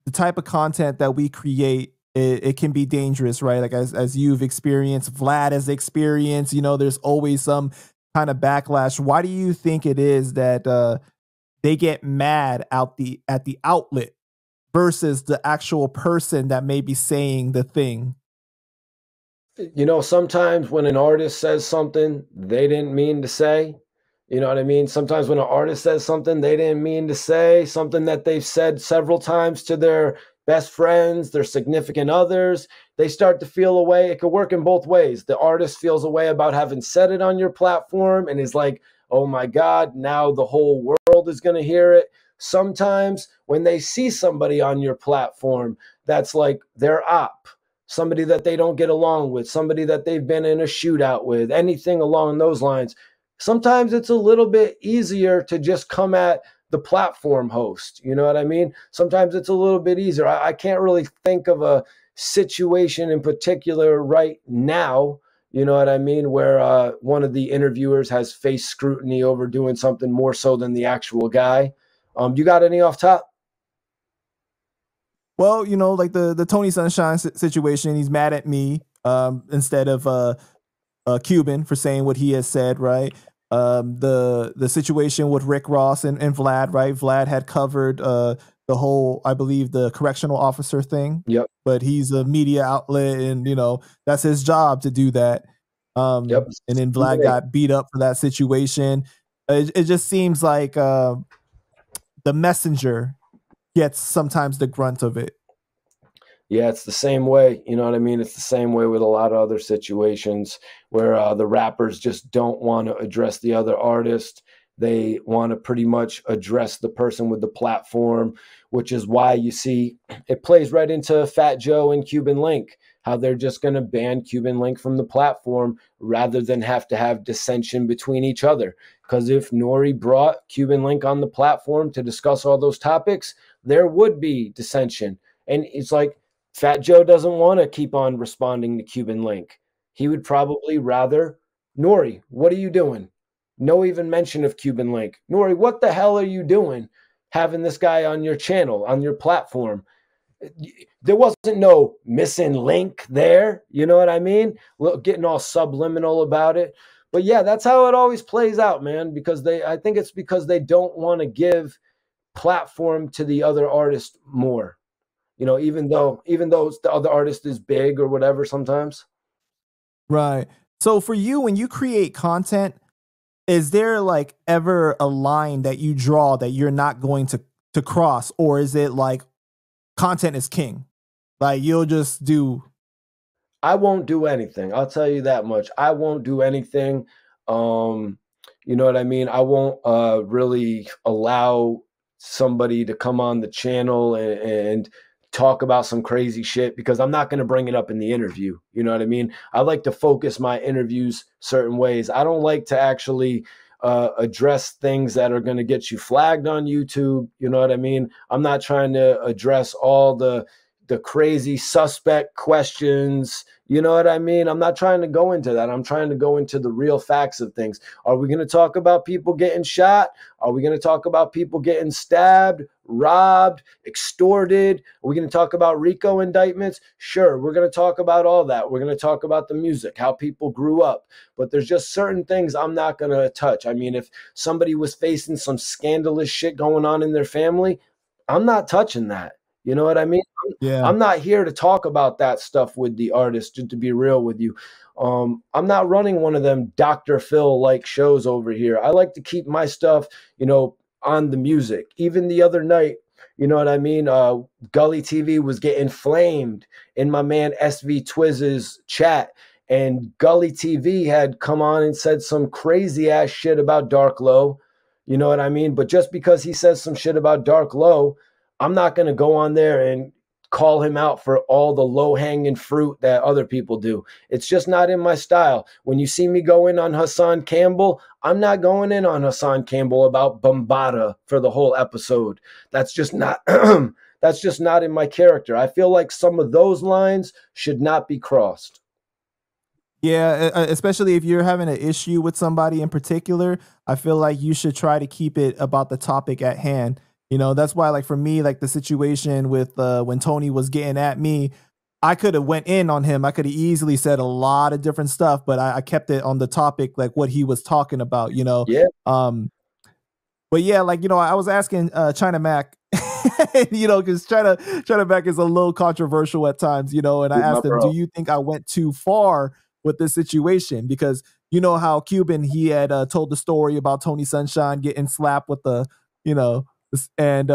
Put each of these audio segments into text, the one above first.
The type of content that we create, it can be dangerous, right? Like as you've experienced, Vlad has experienced, you know, there's always some kind of backlash. Why do you think it is that they get mad at the outlet versus the actual person that may be saying the thing? You know, sometimes when an artist says something they didn't mean to say, you know what I mean? Sometimes when an artist says something they didn't mean to say, something that they've said several times to their best friends, their significant others, they start to feel a way. It could work in both ways. The artist feels a way about having said it on your platform and is like, oh my God, now the whole world is going to hear it. Sometimes when they see somebody on your platform that's like their op, somebody that they don't get along with, somebody that they've been in a shootout with, anything along those lines, sometimes it's a little bit easier to just come at the platform host. You know what I mean? Sometimes it's a little bit easier. I can't really think of a situation in particular right now, you know what I mean, where one of the interviewers has faced scrutiny over doing something more so than the actual guy. You got any off top? Well, you know, like the Tony Sunshine situation, he's mad at me instead of Cuban for saying what he has said, right? The situation with Rick Ross and Vlad, right? Vlad had covered the whole, I believe, the correctional officer thing. Yep. But he's a media outlet, and you know that's his job to do that. Yep. And then Vlad got beat up for that situation. It just seems like the messenger gets sometimes the grunt of it. Yeah, it's the same way. You know what I mean? It's the same way with a lot of other situations where the rappers just don't want to address the other artist. They want to pretty much address the person with the platform, which is why you see it plays right into Fat Joe and Cuban Link, how they're just going to ban Cuban Link from the platform rather than have to have dissension between each other. Because if Nori brought Cuban Link on the platform to discuss all those topics, there would be dissension. And it's like, Fat Joe doesn't want to keep on responding to Cuban Link. He would probably rather, Nori, what are you doing? No even mention of Cuban Link. Nori, what the hell are you doing having this guy on your channel, on your platform? There wasn't no missing link there. You know what I mean? Getting all subliminal about it. But yeah, that's how it always plays out, man, because I think it's because they don't want to give platform to the other artist more. You know, even though the other artist is big or whatever sometimes. Right. So for you, when you create content, is there like ever a line that you draw that you're not going to cross? Or is it like content is king? Like you'll just do. I won't do anything. I'll tell you that much. I won't do anything. You know what I mean? I won't really allow somebody to come on the channel and talk about some crazy shit because I'm not going to bring it up in the interview. You know what I mean? I like to focus my interviews certain ways. I don't like to actually address things that are going to get you flagged on YouTube. You know what I mean? I'm not trying to address all the crazy suspect questions. You know what I mean? I'm not trying to go into that. I'm trying to go into the real facts of things. Are we going to talk about people getting shot? Are we going to talk about people getting stabbed, robbed, extorted? Are we going to talk about RICO indictments? Sure, we're going to talk about all that. We're going to talk about the music, how people grew up. But there's just certain things I'm not going to touch. I mean, if somebody was facing some scandalous shit going on in their family, I'm not touching that. You know what I mean? Yeah. I'm not here to talk about that stuff with the artist, just to be real with you. I'm not running one of them Dr. Phil like shows over here. I like to keep my stuff, you know, on the music. Even the other night, you know what I mean? Gully TV was getting flamed in my man SV Twizz's chat. And Gully TV had come on and said some crazy ass shit about Dark Low. You know what I mean? But just because he says some shit about Dark Low, I'm not going to go on there and call him out for all the low-hanging fruit that other people do. It's just not in my style. When you see me go in on Hassan Campbell, I'm not going in on Hassan Campbell about Bombada for the whole episode. That's just not that's just not in my character. I feel like some of those lines should not be crossed. Yeah, especially if you're having an issue with somebody in particular, I feel like you should try to keep it about the topic at hand. You know, that's why, like, for me, like the situation with when Tony was getting at me, I could have went in on him. I could have easily said a lot of different stuff, but I kept it on the topic, like what he was talking about, you know. Yeah, But yeah, like, you know, I was asking China Mac, you know, because China Mac is a little controversial at times, you know, and I he's my asked him, do bro. you think I went too far with this situation? Because you know how Cuban, he had told the story about Tony Sunshine getting slapped with the, you know, and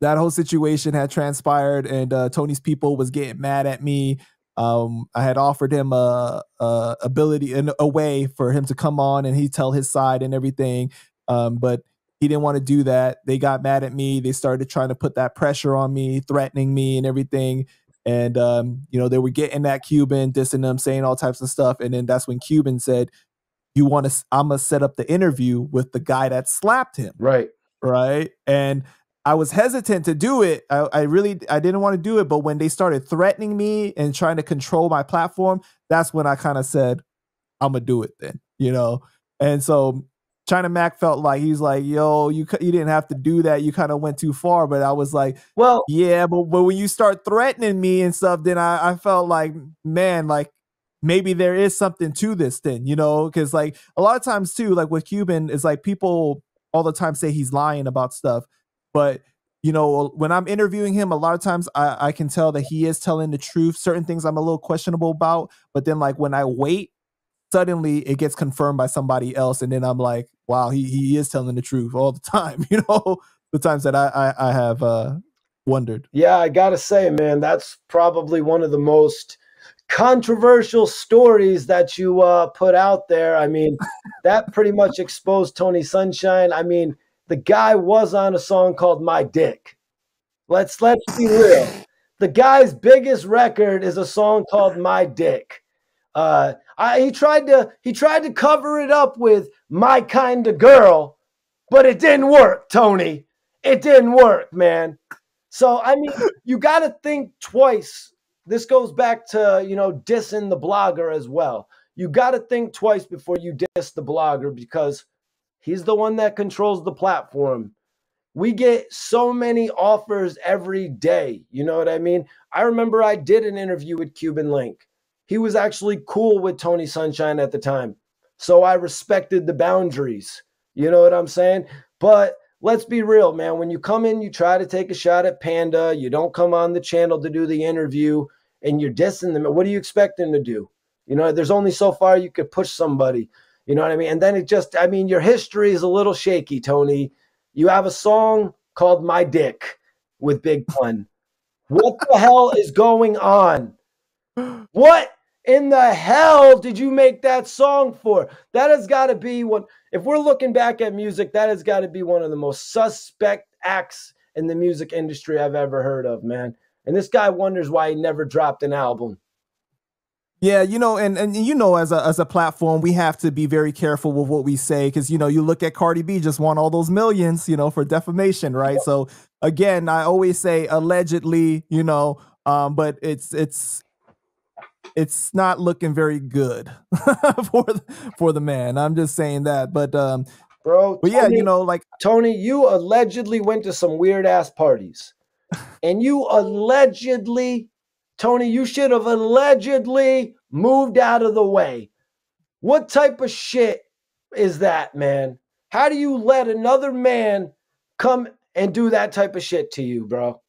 that whole situation had transpired, and Tony's people was getting mad at me. I had offered him a ability and a way for him to come on and he tell his side and everything, but he didn't want to do that. They got mad at me. They started trying to put that pressure on me, threatening me and everything. And you know, they were getting at Cuban, dissing them, saying all types of stuff. And then that's when Cuban said, "You want to? I'm gonna set up the interview with the guy that slapped him." Right. Right? And I was hesitant to do it. I really I didn't want to do it, but when they started threatening me and trying to control my platform, that's when I kind of said, I'm gonna do it then, you know. And so China Mac felt like he's like, yo, you didn't have to do that. You kind of went too far. But I was like, Well, yeah, but when you start threatening me and stuff, then I felt like, man, like maybe there is something to this then, you know, because like a lot of times too, like with Cuban, is like people all the time say he's lying about stuff, but you know, when I'm interviewing him, a lot of times I can tell that he is telling the truth. Certain things I'm a little questionable about, but then like when I wait, suddenly it gets confirmed by somebody else, and then I'm like, wow, he is telling the truth all the time. You know, the times that I have wondered. yeah, I gotta say, man, that's probably one of the most controversial stories that you put out there. I mean, that pretty much exposed Tony Sunshine. I mean, the guy was on a song called "My Dick." Let's be real. The guy's biggest record is a song called "My Dick." He tried to cover it up with "My Kind of Girl," but it didn't work, Tony. It didn't work, man. So I mean, you got to think twice. This goes back to, you know, dissing the blogger as well. You got to think twice before you diss the blogger, because he's the one that controls the platform. We get so many offers every day. You know what I mean? I remember I did an interview with Cuban Link. He was actually cool with Tony Sunshine at the time. So I respected the boundaries. You know what I'm saying? But let's be real, man. When you come in, you try to take a shot at Panda. You don't come on the channel to do the interview and you're dissing them. What do you expect them to do? You know, there's only so far you could push somebody. You know what I mean? And then it just, I mean, your history is a little shaky, Tony. You have a song called "My Dick" with Big Pun. What the hell is going on? What in the hell did you make that song for? That has got to be one. If we're looking back at music, that has got to be one of the most suspect acts in the music industry I've ever heard of, man. And this guy wonders why he never dropped an album. Yeah, you know, and you know, as a platform, we have to be very careful with what we say, because you know, you look at Cardi B just won all those millions, you know, for defamation, right? So again, I always say allegedly, you know, but it's not looking very good for the man. I'm just saying that, but Bro, but yeah, you know, like Tony, you allegedly went to some weird ass parties. And you allegedly, Tony, you should have allegedly moved out of the way. What type of shit is that, man? How do you let another man come and do that type of shit to you, bro?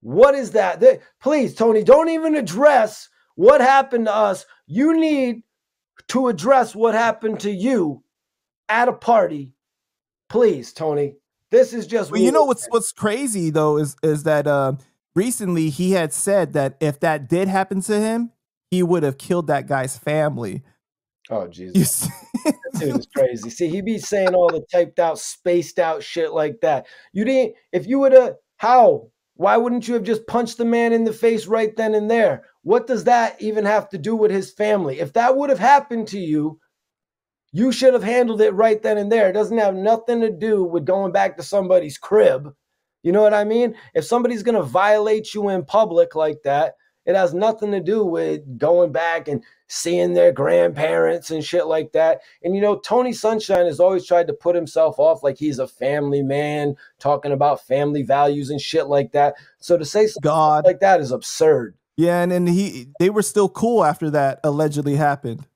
What is that? Please, Tony, don't even address what happened to us. You need to address what happened to you at a party. Please, Tony. This is just well, weird. you know what's crazy though is that recently he had said that if that did happen to him, he would have killed that guy's family. Oh, Jesus. That dude is crazy. See, he be saying all the typed out, spaced out shit like that. You didn't, if you would have, how? Why wouldn't you have just punched the man in the face right then and there? What does that even have to do with his family? If that would have happened to you, you should have handled it right then and there. It doesn't have nothing to do with going back to somebody's crib. You know what I mean? If somebody's going to violate you in public like that, It has nothing to do with going back and seeing their grandparents and shit like that. And, you know, Tony Sunshine has always tried to put himself off like he's a family man, talking about family values and shit like that. So to say something God. like that is absurd. Yeah, and they were still cool after that allegedly happened,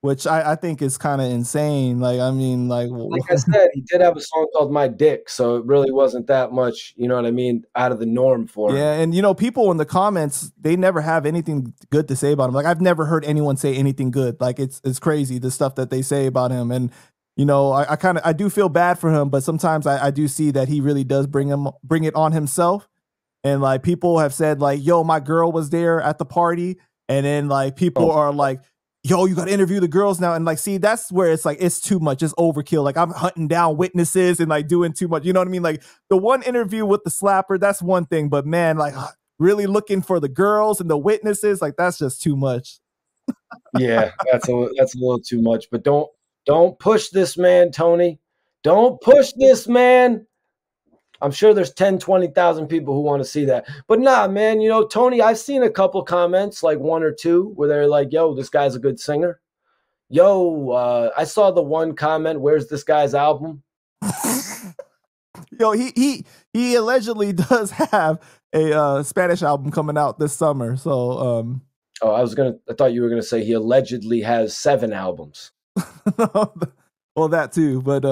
which I think is kind of insane. Like, I mean, like I said, he did have a song called My Dick, so it really wasn't that much, you know what I mean, out of the norm for him. Yeah, and you know, people in the comments, they never have anything good to say about him. Like, I've never heard anyone say anything good. Like, it's crazy the stuff that they say about him. And you know, I do feel bad for him, but sometimes I do see that he really does bring it on himself. And like, people have said like, yo, my girl was there at the party. And then like, people are like, yo, you got to interview the girls now. And like, see, that's where it's like, it's too much. It's overkill. Like, I'm hunting down witnesses and like doing too much. You know what I mean? Like, the one interview with the slapper, that's one thing. But man, like, really looking for the girls and the witnesses, like, that's just too much. Yeah, that's a little too much. But don't push this man, Tony. Don't push this man. I'm sure there's 10, 20,000 people who want to see that. But nah, man, you know, Tony, I've seen a couple comments, like one or two, where they're like, yo, this guy's a good singer. Yo, I saw the one comment, where's this guy's album? Yo, he allegedly does have a Spanish album coming out this summer. So oh, I thought you were gonna say he allegedly has 7 albums. well, that too. But